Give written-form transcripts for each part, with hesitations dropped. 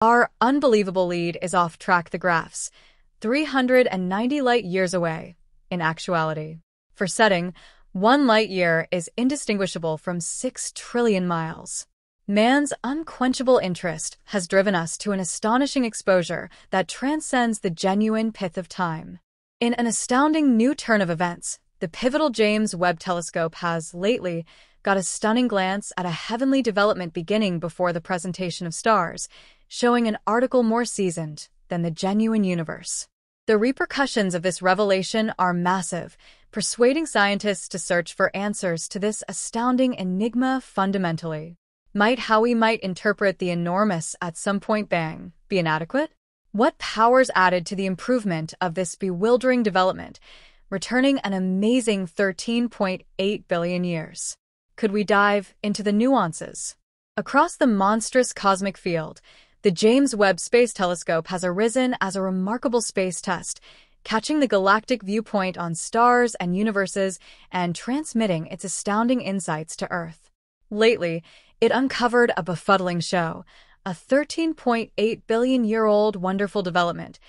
Our unbelievable lead is off track the graphs, 390 light-years away, in actuality. For setting, 1 light-year is indistinguishable from 6 trillion miles. Man's unquenchable interest has driven us to an astonishing exposure that transcends the genuine pith of time. In an astounding new turn of events, the pivotal James Webb Telescope has, lately, got a stunning glance at a heavenly development beginning before the presentation of stars, showing an article more seasoned than the genuine universe. The repercussions of this revelation are massive, persuading scientists to search for answers to this astounding enigma fundamentally. Might how we might interpret the enormous at some point bang be inadequate? What powers added to the improvement of this bewildering development, returning an amazing 13.8 billion years? Could we dive into the nuances? Across the monstrous cosmic field, the James Webb Space Telescope has arisen as a remarkable space test, catching the galactic viewpoint on stars and universes and transmitting its astounding insights to Earth. Lately, it uncovered a befuddling show, a 13.8 billion-year-old wonderful development,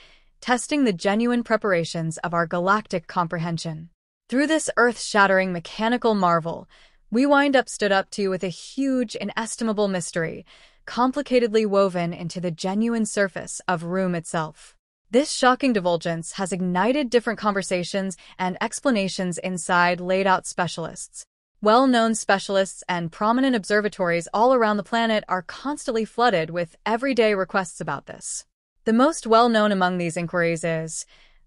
testing the genuine preparations of our galactic comprehension. Through this earth-shattering mechanical marvel, we stood up to with a huge, inestimable mystery, complicatedly woven into the genuine surface of room itself. This shocking divulgence has ignited different conversations and explanations inside laid-out specialists. Well-known specialists and prominent observatories all around the planet are constantly flooded with everyday requests about this. The most well-known among these inquiries is,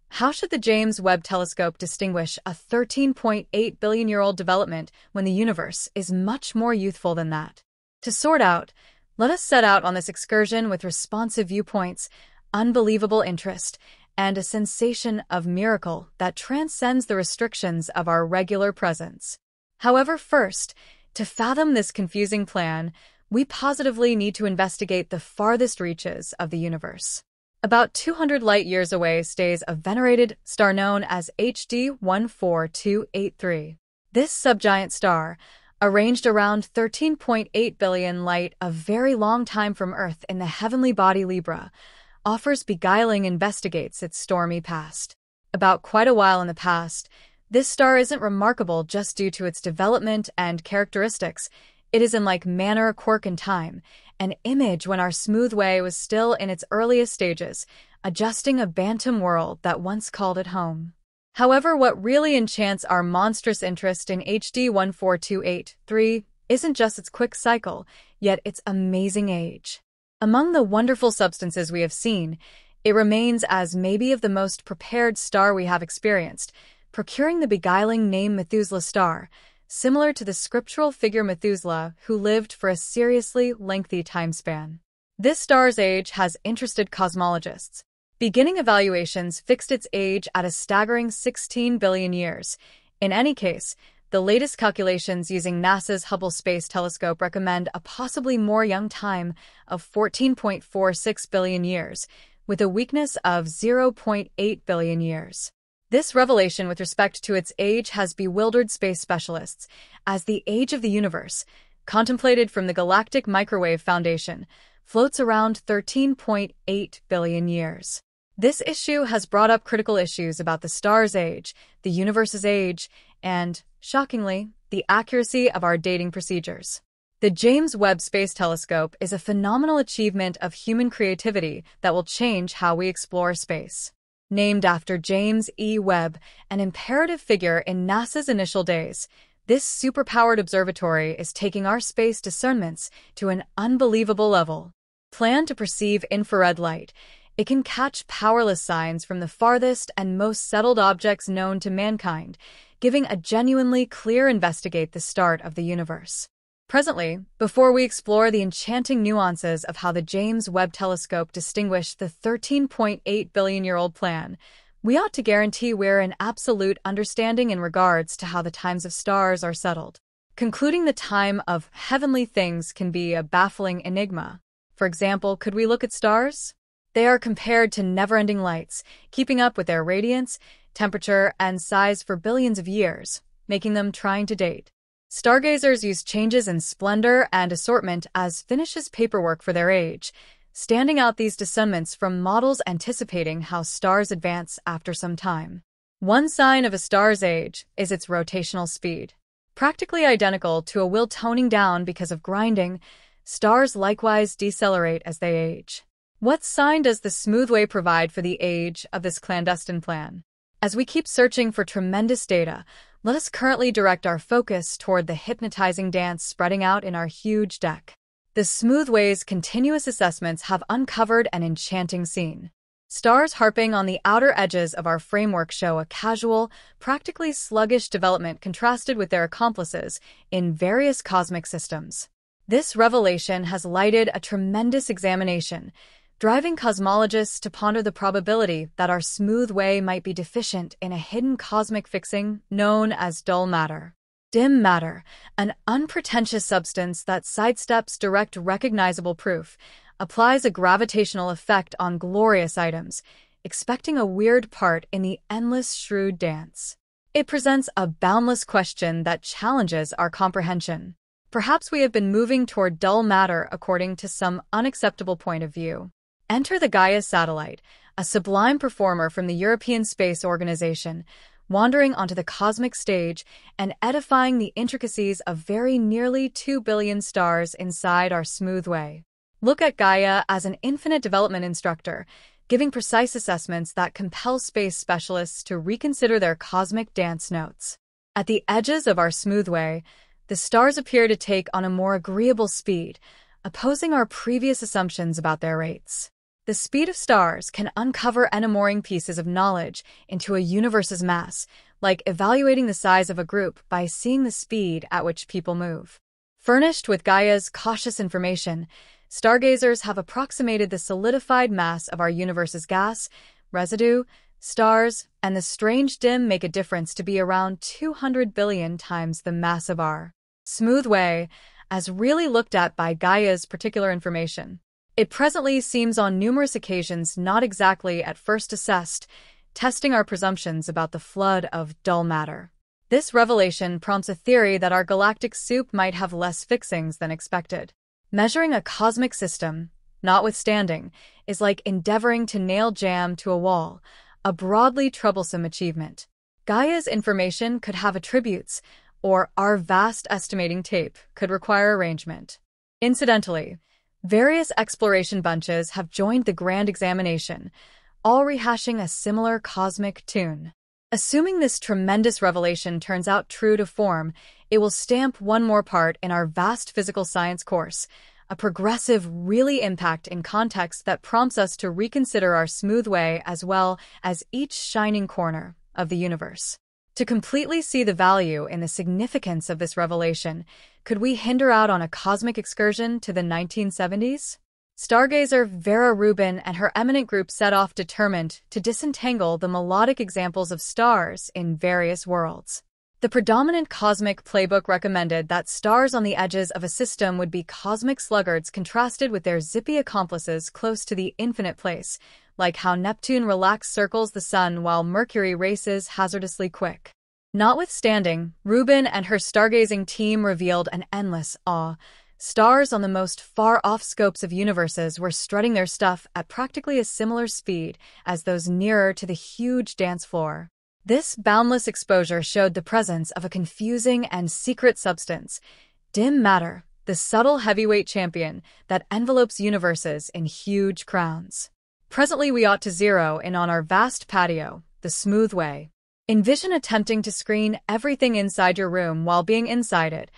how should the James Webb Telescope distinguish a 13.8 billion-year-old development when the universe is much more youthful than that? To sort out, let us set out on this excursion with responsive viewpoints, unbelievable interest, and a sensation of miracle that transcends the restrictions of our regular presence. However, first, to fathom this confusing plan, we positively need to investigate the farthest reaches of the universe. About 200 light-years away stays a venerated star known as HD 14283. This subgiant star, arranged around 13.8 billion light, a very long time from Earth in the heavenly body Libra, offers beguiling investigates its stormy past. About quite a while in the past, this star isn't remarkable just due to its development and characteristics. It is in like manner a quirk in time, an image when our smooth way was still in its earliest stages, adjusting a bantam world that once called it home. However, what really enchants our monstrous interest in HD 14283 isn't just its quick cycle, yet its amazing age. Among the wonderful substances we have seen, it remains as maybe of the most prepared star we have experienced, procuring the beguiling name Methuselah star, similar to the scriptural figure Methuselah, who lived for a seriously lengthy time span. This star's age has interested cosmologists. Beginning evaluations fixed its age at a staggering 16 billion years. In any case, the latest calculations using NASA's Hubble Space Telescope recommend a possibly more young time of 14.46 billion years, with a weakness of 0.8 billion years. This revelation with respect to its age has bewildered space specialists, as the age of the universe, contemplated from the Galactic Microwave Foundation, floats around 13.8 billion years. This issue has brought up critical issues about the star's age, the universe's age, and, shockingly, the accuracy of our dating procedures. The James Webb Space Telescope is a phenomenal achievement of human creativity that will change how we explore space. Named after James E. Webb, an imperative figure in NASA's initial days, this superpowered observatory is taking our space discernments to an unbelievable level. Planned to perceive infrared light, it can catch powerless signs from the farthest and most settled objects known to mankind, giving a genuinely clear investigate the start of the universe. Presently, before we explore the enchanting nuances of how the James Webb Telescope distinguished the 13.8 billion-year-old plan, we ought to guarantee we're in absolute understanding in regards to how the times of stars are settled. Concluding the time of heavenly things can be a baffling enigma. For example, could we look at stars? They are compared to never-ending lights, keeping up with their radiance, temperature, and size for billions of years, making them trying to date. Stargazers use changes in splendor and assortment as finishes paperwork for their age. standing out these descendants from models anticipating how stars advance after some time. One sign of a star's age is its rotational speed. Practically identical to a wheel toning down because of grinding, stars likewise decelerate as they age. What sign does the Smoothway provide for the age of this clandestine plan? As we keep searching for tremendous data, let us currently direct our focus toward the hypnotizing dance spreading out in our huge deck. The Smoothway's continuous assessments have uncovered an enchanting scene. Stars harping on the outer edges of our framework show a casual, practically sluggish development contrasted with their accomplices in various cosmic systems. This revelation has lighted a tremendous examination, driving cosmologists to ponder the probability that our Smoothway might be deficient in a hidden cosmic fixing known as dull matter. Dim matter, an unpretentious substance that sidesteps direct recognizable proof, applies a gravitational effect on glorious items, expecting a weird part in the endless shrewd dance. It presents a boundless question that challenges our comprehension. Perhaps we have been moving toward dull matter according to some unacceptable point of view. Enter the Gaia satellite, a sublime performer from the European Space Organization, wandering onto the cosmic stage and edifying the intricacies of very nearly 2 billion stars inside our Smoothway. Look at Gaia as an infinite development instructor, giving precise assessments that compel space specialists to reconsider their cosmic dance notes. At the edges of our Smoothway, the stars appear to take on a more agreeable speed, opposing our previous assumptions about their rates. The speed of stars can uncover enamoring pieces of knowledge into a universe's mass, like evaluating the size of a group by seeing the speed at which people move. Furnished with Gaia's cautious information, stargazers have approximated the solidified mass of our universe's gas, residue, stars, and the strange dim make a difference to be around 200 billion times the mass of our Smoothway, as really looked at by Gaia's particular information. It presently seems on numerous occasions not exactly at first assessed, testing our presumptions about the flood of dull matter. This revelation prompts a theory that our galactic soup might have less fixings than expected. Measuring a cosmic system, notwithstanding, is like endeavoring to nail jam to a wall, a broadly troublesome achievement. Gaia's information could have attributes, or our vast estimating tape could require arrangement. Incidentally, various exploration bunches have joined the grand examination, all rehashing a similar cosmic tune. Assuming this tremendous revelation turns out true to form, it will stamp one more part in our vast physical science course, a progressive, really impact in context that prompts us to reconsider our Smoothway as well as each shining corner of the universe. To completely see the value in the significance of this revelation, could we hinder out on a cosmic excursion to the 1970s? Stargazer Vera Rubin and her eminent group set off determined to disentangle the melodic examples of stars in various worlds. The predominant cosmic playbook recommended that stars on the edges of a system would be cosmic sluggards contrasted with their zippy accomplices close to the infinite place, like how Neptune relaxed circles the sun while Mercury races hazardously quick. Notwithstanding, Rubin and her stargazing team revealed an endless awe. Stars on the most far-off scopes of universes were strutting their stuff at practically a similar speed as those nearer to the huge dance floor. This boundless exposure showed the presence of a confusing and secret substance, dim matter, the subtle heavyweight champion that envelopes universes in huge crowns. Presently we ought to zero in on our vast patio, the Smoothway. Envision attempting to screen everything inside your room while being inside it,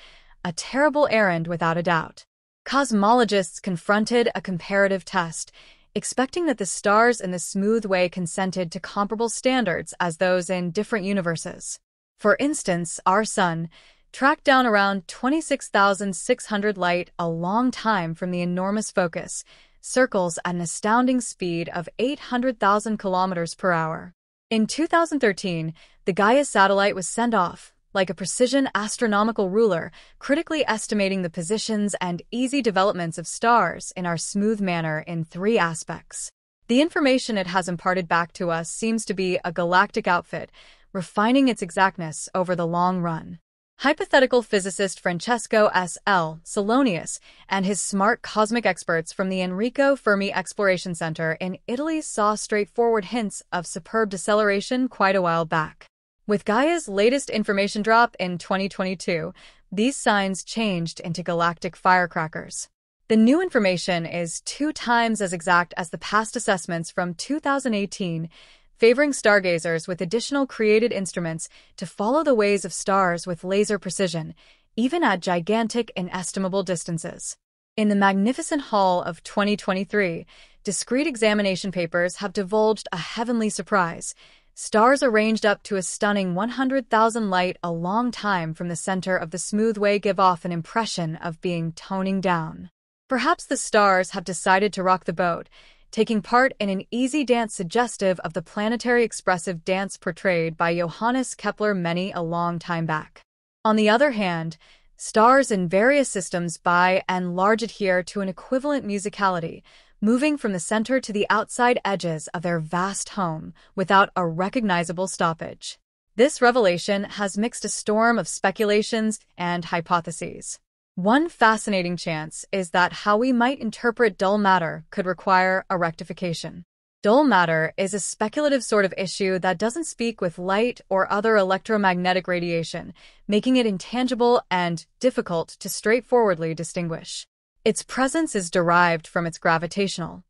a terrible errand without a doubt. Cosmologists confronted a comparative test, expecting that the stars in the Smoothway consented to comparable standards as those in different universes. For instance, our Sun, tracked down around 26,600 light a long time from the enormous focus, circles at an astounding speed of 800,000 kilometers per hour. In 2013, the Gaia satellite was sent off, like a precision astronomical ruler, critically estimating the positions and easy developments of stars in our smooth manner in 3 aspects. The information it has imparted back to us seems to be a galactic outfit, refining its exactness over the long run. Hypothetical physicist Francesco S. L. Salonius and his smart cosmic experts from the Enrico Fermi Exploration Center in Italy saw straightforward hints of superb deceleration quite a while back. With Gaia's latest information drop in 2022, these signs changed into galactic firecrackers. The new information is 2 times as exact as the past assessments from 2018, favoring stargazers with additional created instruments to follow the ways of stars with laser precision, even at gigantic, inestimable distances. In the magnificent haul of 2023, discrete examination papers have divulged a heavenly surprise. Stars arranged up to a stunning 100,000 light a long time from the center of the smooth way give off an impression of being toning down. Perhaps the stars have decided to rock the boat, taking part in an easy dance suggestive of the planetary expressive dance portrayed by Johannes Kepler many a long time back. On the other hand, stars in various systems by and large adhere to an equivalent musicality, moving from the center to the outside edges of their vast home without a recognizable stoppage. This revelation has mixed a storm of speculations and hypotheses. One fascinating chance is that how we might interpret dull matter could require a rectification. Dull matter is a speculative sort of issue that doesn't speak with light or other electromagnetic radiation, making it intangible and difficult to straightforwardly distinguish. Its presence is derived from its gravitational